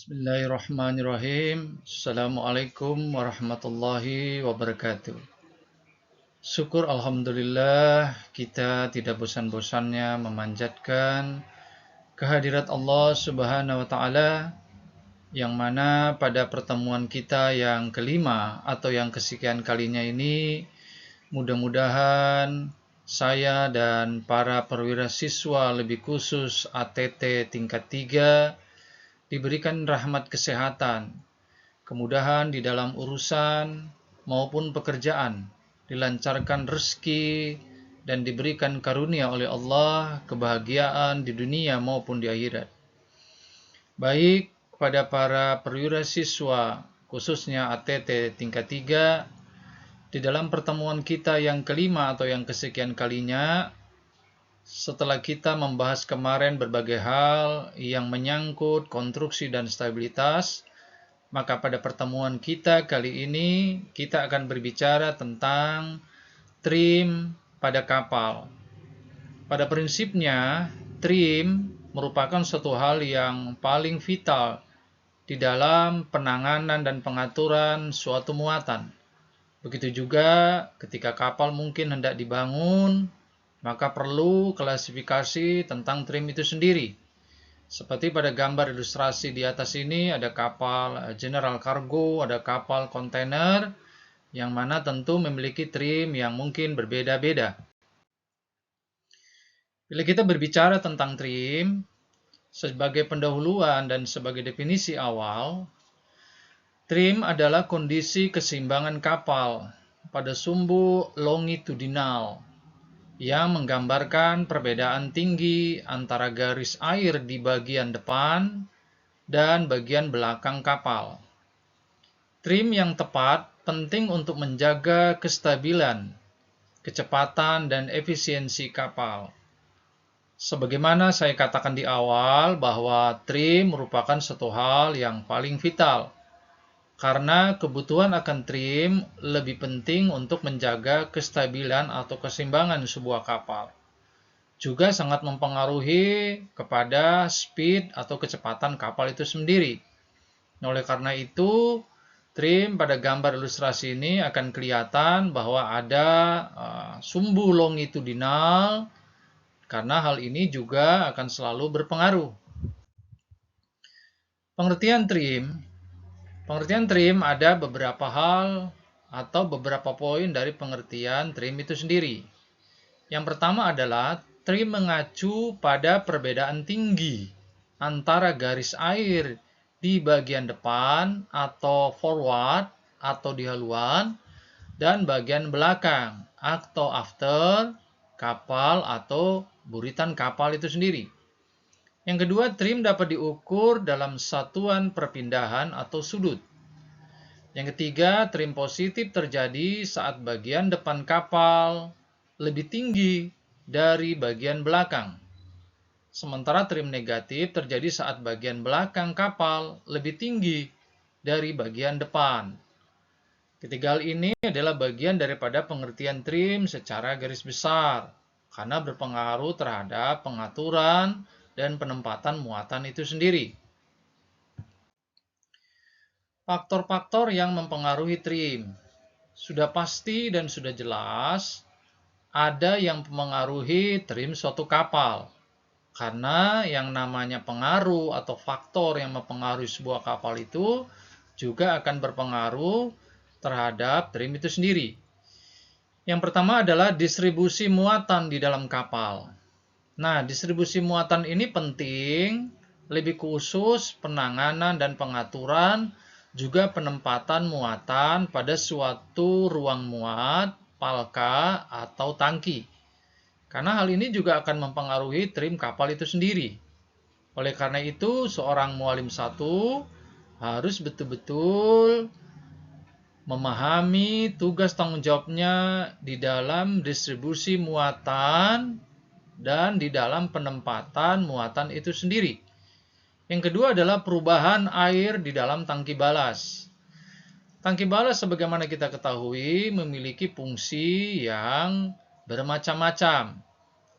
Bismillahirrahmanirrahim. Assalamualaikum warahmatullahi wabarakatuh. Syukur Alhamdulillah kita tidak bosan-bosannya memanjatkan kehadirat Allah Subhanahu wa Ta'ala, yang mana pada pertemuan kita yang kelima atau yang kesekian kalinya ini, mudah-mudahan saya dan para perwira siswa lebih khusus ATT tingkat 3 diberikan rahmat kesehatan, kemudahan di dalam urusan maupun pekerjaan, dilancarkan rezeki, dan diberikan karunia oleh Allah kebahagiaan di dunia maupun di akhirat. Baik kepada para perwira siswa, khususnya ATT tingkat 3, di dalam pertemuan kita yang kelima atau yang kesekian kalinya, setelah kita membahas kemarin berbagai hal yang menyangkut konstruksi dan stabilitas, maka pada pertemuan kita kali ini kita akan berbicara tentang trim pada kapal. Pada prinsipnya, trim merupakan suatu hal yang paling vital di dalam penanganan dan pengaturan suatu muatan. Begitu juga ketika kapal mungkin hendak dibangun, maka perlu klasifikasi tentang trim itu sendiri. Seperti pada gambar ilustrasi di atas ini, ada kapal general cargo, ada kapal kontainer, yang mana tentu memiliki trim yang mungkin berbeda-beda. Bila kita berbicara tentang trim, sebagai pendahuluan dan sebagai definisi awal, trim adalah kondisi keseimbangan kapal pada sumbu longitudinal yang menggambarkan perbedaan tinggi antara garis air di bagian depan dan bagian belakang kapal. Trim yang tepat penting untuk menjaga kestabilan, kecepatan, dan efisiensi kapal. Sebagaimana saya katakan di awal bahwa trim merupakan suatu hal yang paling vital, karena kebutuhan akan trim lebih penting untuk menjaga kestabilan atau keseimbangan sebuah kapal. Juga sangat mempengaruhi kepada speed atau kecepatan kapal itu sendiri. Oleh karena itu, trim pada gambar ilustrasi ini akan kelihatan bahwa ada sumbu longitudinal, karena hal ini juga akan selalu berpengaruh. Pengertian trim ada beberapa hal atau beberapa poin dari pengertian trim itu sendiri. Yang pertama adalah trim mengacu pada perbedaan tinggi antara garis air di bagian depan atau forward atau di haluan dan bagian belakang atau after kapal atau buritan kapal itu sendiri. Yang kedua, trim dapat diukur dalam satuan perpindahan atau sudut. Yang ketiga, trim positif terjadi saat bagian depan kapal lebih tinggi dari bagian belakang. Sementara trim negatif terjadi saat bagian belakang kapal lebih tinggi dari bagian depan. Ketiga hal ini adalah bagian daripada pengertian trim secara garis besar, karena berpengaruh terhadap pengaturan dan penempatan muatan itu sendiri. Faktor-faktor yang mempengaruhi trim sudah pasti dan sudah jelas. Ada yang mempengaruhi trim suatu kapal, karena yang namanya pengaruh atau faktor yang mempengaruhi sebuah kapal itu juga akan berpengaruh terhadap trim itu sendiri. Yang pertama adalah distribusi muatan di dalam kapal. Nah, distribusi muatan ini penting, lebih khusus penanganan dan pengaturan, juga penempatan muatan pada suatu ruang muat, palka, atau tangki. Karena hal ini juga akan mempengaruhi trim kapal itu sendiri. Oleh karena itu, seorang mualim satu harus betul-betul memahami tugas tanggung jawabnya di dalam distribusi muatan dan di dalam penempatan muatan itu sendiri. Yang kedua adalah perubahan air di dalam tangki balas. Tangki balas sebagaimana kita ketahui memiliki fungsi yang bermacam-macam.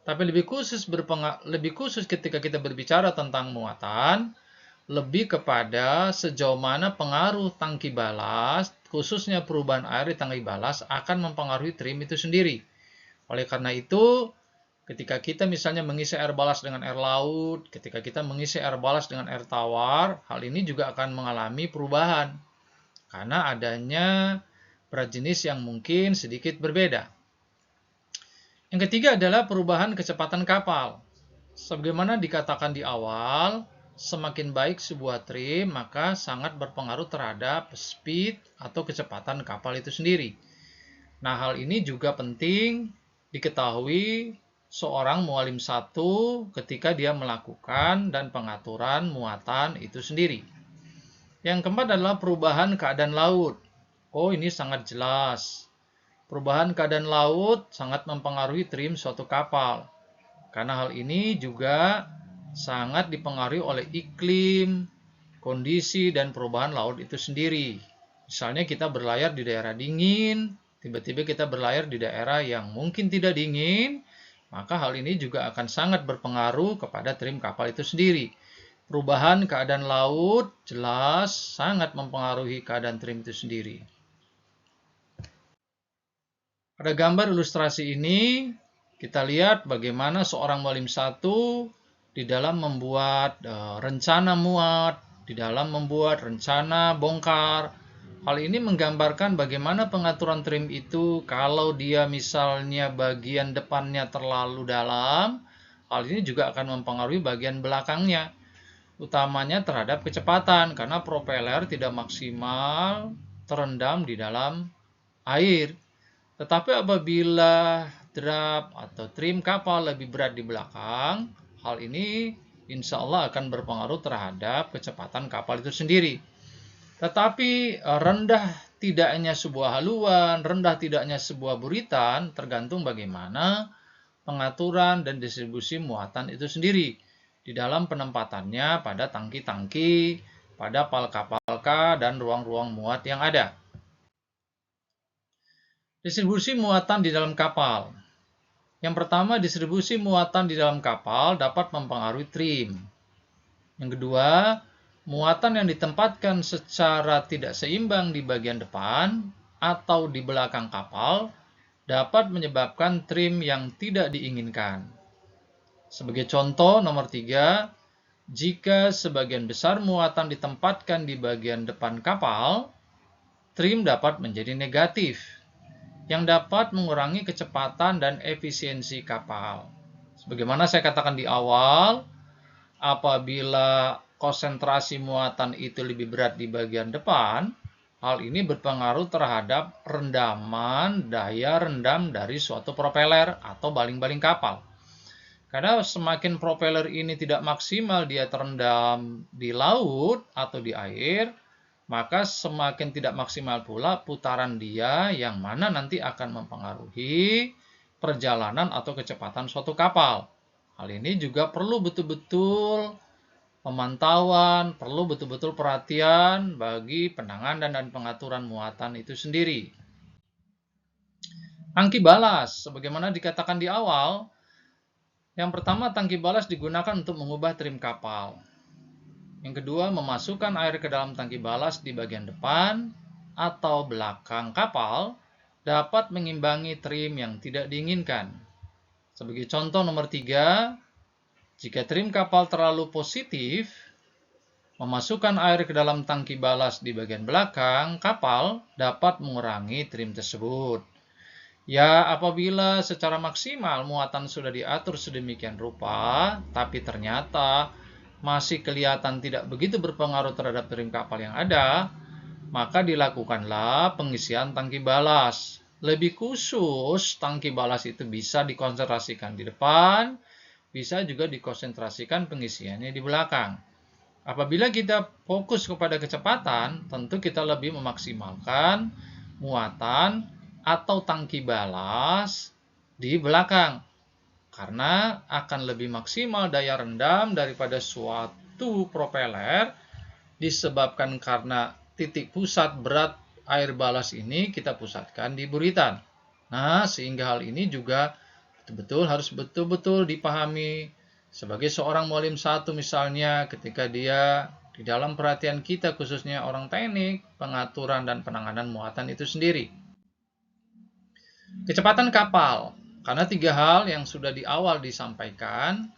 Tapi lebih khusus ketika kita berbicara tentang muatan, lebih kepada sejauh mana pengaruh tangki balas, khususnya perubahan air di tangki balas akan mempengaruhi trim itu sendiri. Oleh karena itu, ketika kita misalnya mengisi air balas dengan air laut, ketika kita mengisi air balas dengan air tawar, hal ini juga akan mengalami perubahan karena adanya berat jenis yang mungkin sedikit berbeda. Yang ketiga adalah perubahan kecepatan kapal. Sebagaimana dikatakan di awal, semakin baik sebuah trim, maka sangat berpengaruh terhadap speed atau kecepatan kapal itu sendiri. Nah, hal ini juga penting diketahui seorang mualim satu ketika dia melakukan dan pengaturan muatan itu sendiri. Yang keempat adalah perubahan keadaan laut. Oh, ini sangat jelas. Perubahan keadaan laut sangat mempengaruhi trim suatu kapal. Karena hal ini juga sangat dipengaruhi oleh iklim, kondisi, dan perubahan laut itu sendiri. Misalnya kita berlayar di daerah dingin, tiba-tiba kita berlayar di daerah yang mungkin tidak dingin, maka hal ini juga akan sangat berpengaruh kepada trim kapal itu sendiri. Perubahan keadaan laut jelas sangat mempengaruhi keadaan trim itu sendiri. Pada gambar ilustrasi ini, kita lihat bagaimana seorang mualim satu di dalam membuat rencana muat, di dalam membuat rencana bongkar. Hal ini menggambarkan bagaimana pengaturan trim itu kalau dia misalnya bagian depannya terlalu dalam, hal ini juga akan mempengaruhi bagian belakangnya, utamanya terhadap kecepatan karena propeller tidak maksimal terendam di dalam air. Tetapi apabila draft atau trim kapal lebih berat di belakang, hal ini insya Allah akan berpengaruh terhadap kecepatan kapal itu sendiri. Tetapi rendah tidaknya sebuah haluan, rendah tidaknya sebuah buritan, tergantung bagaimana pengaturan dan distribusi muatan itu sendiri di dalam penempatannya pada tangki-tangki, pada palka-palka, dan ruang-ruang muat yang ada. Distribusi muatan di dalam kapal. Yang pertama, distribusi muatan di dalam kapal dapat mempengaruhi trim. Yang kedua, muatan yang ditempatkan secara tidak seimbang di bagian depan atau di belakang kapal dapat menyebabkan trim yang tidak diinginkan. Sebagai contoh, nomor 3, jika sebagian besar muatan ditempatkan di bagian depan kapal, trim dapat menjadi negatif, yang dapat mengurangi kecepatan dan efisiensi kapal. Sebagaimana saya katakan di awal, apabila konsentrasi muatan itu lebih berat di bagian depan, hal ini berpengaruh terhadap rendaman daya rendam dari suatu propeller atau baling-baling kapal. Karena semakin propeller ini tidak maksimal dia terendam di laut atau di air, maka semakin tidak maksimal pula putaran dia yang mana nanti akan mempengaruhi perjalanan atau kecepatan suatu kapal. Hal ini juga perlu betul-betul pemantauan, perlu betul-betul perhatian bagi penanganan dan pengaturan muatan itu sendiri. Tangki balas, sebagaimana dikatakan di awal, yang pertama tangki balas digunakan untuk mengubah trim kapal. Yang kedua, memasukkan air ke dalam tangki balas di bagian depan atau belakang kapal dapat mengimbangi trim yang tidak diinginkan. Sebagai contoh nomor 3, jika trim kapal terlalu positif, memasukkan air ke dalam tangki balas di bagian belakang kapal dapat mengurangi trim tersebut. Ya, apabila secara maksimal muatan sudah diatur sedemikian rupa, tapi ternyata masih kelihatan tidak begitu berpengaruh terhadap trim kapal yang ada, maka dilakukanlah pengisian tangki balas. Lebih khusus, tangki balas itu bisa dikonsentrasikan di depan, bisa juga dikonsentrasikan pengisiannya di belakang. Apabila kita fokus kepada kecepatan, tentu kita lebih memaksimalkan muatan atau tangki balas di belakang, karena akan lebih maksimal daya rendam daripada suatu propeller disebabkan karena titik pusat berat air balas ini kita pusatkan di buritan. Nah, sehingga hal ini juga betul-betul harus betul-betul dipahami sebagai seorang mualim satu misalnya ketika dia di dalam perhatian kita, khususnya orang teknik, pengaturan dan penanganan muatan itu sendiri. Kecepatan kapal, karena 3 hal yang sudah di awal disampaikan,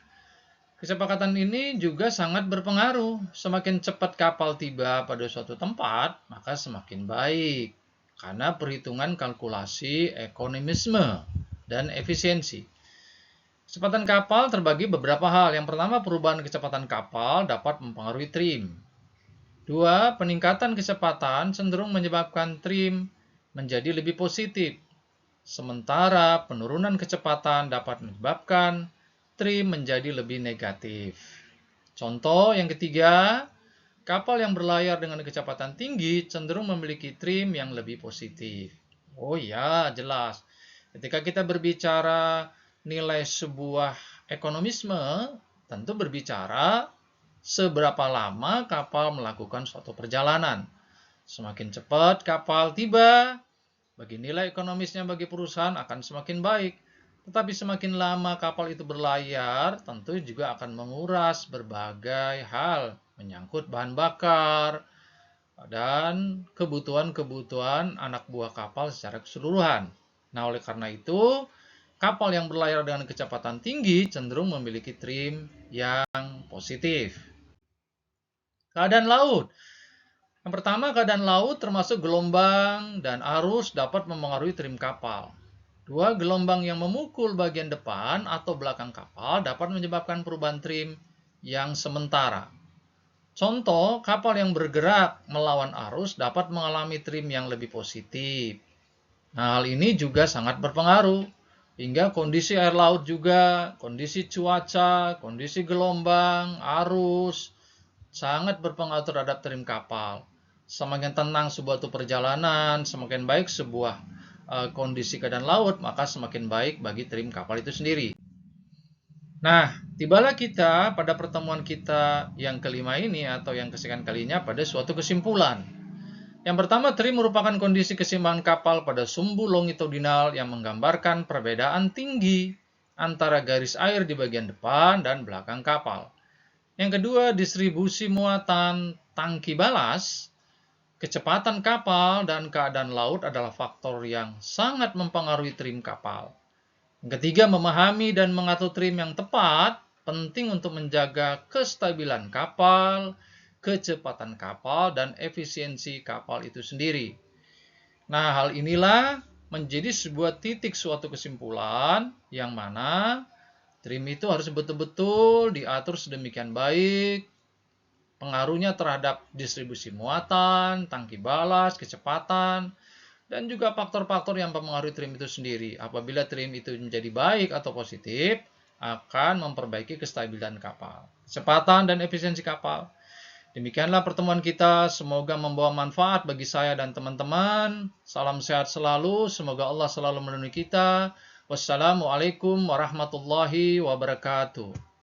kecepatan ini juga sangat berpengaruh. Semakin cepat kapal tiba pada suatu tempat, maka semakin baik. Karena perhitungan kalkulasi ekonomisme dan efisiensi. Kecepatan kapal terbagi beberapa hal. Yang pertama, perubahan kecepatan kapal dapat mempengaruhi trim. 2, peningkatan kecepatan cenderung menyebabkan trim menjadi lebih positif. Sementara penurunan kecepatan dapat menyebabkan trim menjadi lebih negatif. Contoh yang ketiga, kapal yang berlayar dengan kecepatan tinggi cenderung memiliki trim yang lebih positif. Oh ya, jelas. Ketika kita berbicara nilai sebuah ekonomisme, tentu berbicara seberapa lama kapal melakukan suatu perjalanan. Semakin cepat kapal tiba, bagi nilai ekonomisnya bagi perusahaan akan semakin baik. Tetapi semakin lama kapal itu berlayar, tentu juga akan menguras berbagai hal menyangkut bahan bakar dan kebutuhan-kebutuhan anak buah kapal secara keseluruhan. Nah, oleh karena itu, kapal yang berlayar dengan kecepatan tinggi cenderung memiliki trim yang positif. Keadaan laut. Yang pertama, keadaan laut termasuk gelombang dan arus dapat mempengaruhi trim kapal. 2, gelombang yang memukul bagian depan atau belakang kapal dapat menyebabkan perubahan trim yang sementara. Contoh, kapal yang bergerak melawan arus dapat mengalami trim yang lebih positif. Nah, hal ini juga sangat berpengaruh. Hingga kondisi air laut juga, kondisi cuaca, kondisi gelombang, arus, sangat berpengaruh terhadap trim kapal. Semakin tenang sebuah perjalanan, semakin baik sebuah kondisi keadaan laut, maka semakin baik bagi trim kapal itu sendiri. Nah, tibalah kita pada pertemuan kita yang kelima ini atau yang kesekian kalinya pada suatu kesimpulan. Yang pertama, trim merupakan kondisi keseimbangan kapal pada sumbu longitudinal yang menggambarkan perbedaan tinggi antara garis air di bagian depan dan belakang kapal. Yang kedua, distribusi muatan tangki balas, kecepatan kapal, dan keadaan laut adalah faktor yang sangat mempengaruhi trim kapal. Yang ketiga, memahami dan mengatur trim yang tepat penting untuk menjaga kestabilan kapal, kecepatan kapal, dan efisiensi kapal itu sendiri. Nah, hal inilah menjadi sebuah titik suatu kesimpulan yang mana trim itu harus betul-betul diatur sedemikian baik, pengaruhnya terhadap distribusi muatan, tangki balas, kecepatan, dan juga faktor-faktor yang mempengaruhi trim itu sendiri. Apabila trim itu menjadi baik atau positif, akan memperbaiki kestabilan kapal, kecepatan dan efisiensi kapal. Demikianlah pertemuan kita, semoga membawa manfaat bagi saya dan teman-teman. Salam sehat selalu, semoga Allah selalu melindungi kita. Wassalamualaikum warahmatullahi wabarakatuh.